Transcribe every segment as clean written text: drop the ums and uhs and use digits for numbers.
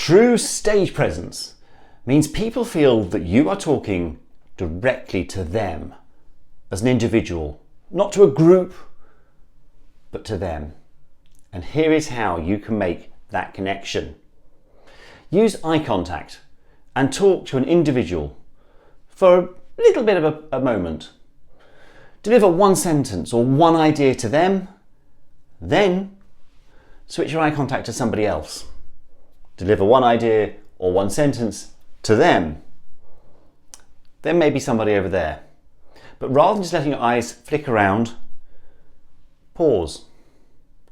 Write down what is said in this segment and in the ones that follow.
True stage presence means people feel that you are talking directly to them as an individual, not to a group, but to them. And here is how you can make that connection. Use eye contact and talk to an individual for a little bit of a moment. Deliver one sentence or one idea to them, then switch your eye contact to somebody else. Deliver one idea or one sentence to them, then maybe somebody over there. But rather than just letting your eyes flick around, pause,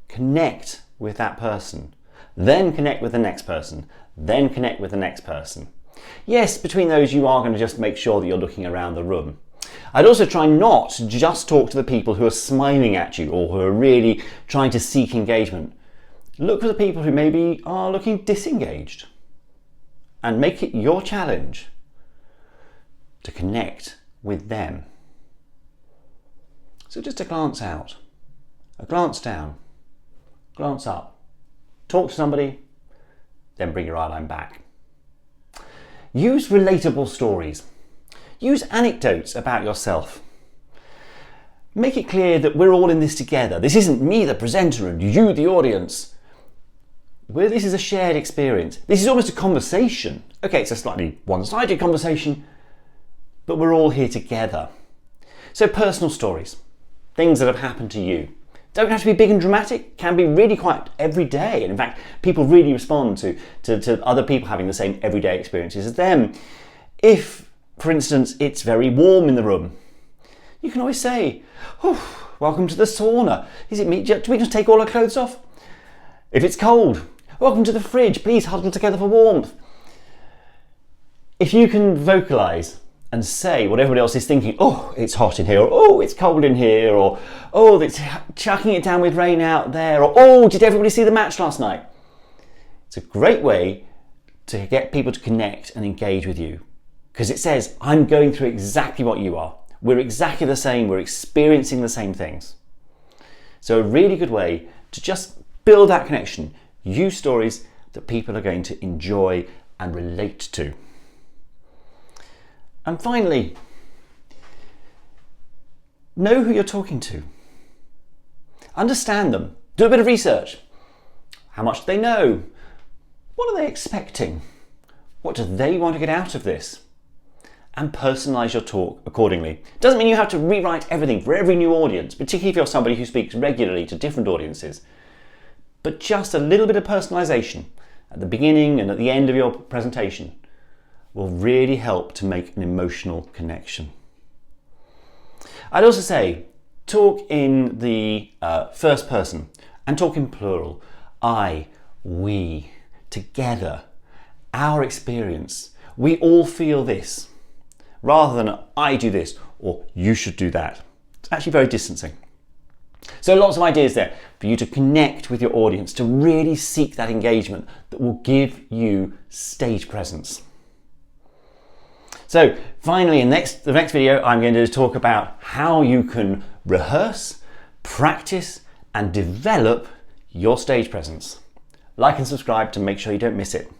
connect with that person, then connect with the next person, then connect with the next person. Yes, between those you are going to just make sure that you're looking around the room. I'd also try not to just talk to the people who are smiling at you or who are really trying to seek engagement. Look for the people who maybe are looking disengaged and make it your challenge to connect with them. So just a glance out, a glance down, glance up, talk to somebody, then bring your eye line back. Use relatable stories. Use anecdotes about yourself. Make it clear that we're all in this together. This isn't me, the presenter, and you, the audience. This is a shared experience. This is almost a conversation. Okay, it's a slightly one-sided conversation, but we're all here together. So personal stories, things that have happened to you. Don't have to be big and dramatic, can be really quite everyday. And in fact, people really respond to other people having the same everyday experiences as them. If, for instance, it's very warm in the room, you can always say, oh, welcome to the sauna. Is it me? Do we just take all our clothes off? If it's cold, welcome to the fridge. Please huddle together for warmth. If you can vocalize and say what everybody else is thinking, oh, it's hot in here, or oh, it's cold in here, or oh, it's chucking it down with rain out there, or oh, did everybody see the match last night? It's a great way to get people to connect and engage with you, because it says, I'm going through exactly what you are. We're exactly the same, we're experiencing the same things. So a really good way to just build that connection. Use stories that people are going to enjoy and relate to. And finally, know who you're talking to. Understand them. Do a bit of research. How much do they know? What are they expecting? What do they want to get out of this? And personalize your talk accordingly. Doesn't mean you have to rewrite everything for every new audience, particularly if you're somebody who speaks regularly to different audiences. But just a little bit of personalization at the beginning and at the end of your presentation will really help to make an emotional connection. I'd also say, talk in the first person and talk in plural. I, we, together, our experience. We all feel this, rather than I do this or you should do that. It's actually very distancing. So lots of ideas there for you to connect with your audience, to really seek that engagement that will give you stage presence. So finally, in the next video, I'm going to talk about how you can rehearse, practice, and develop your stage presence. Like and subscribe to make sure you don't miss it.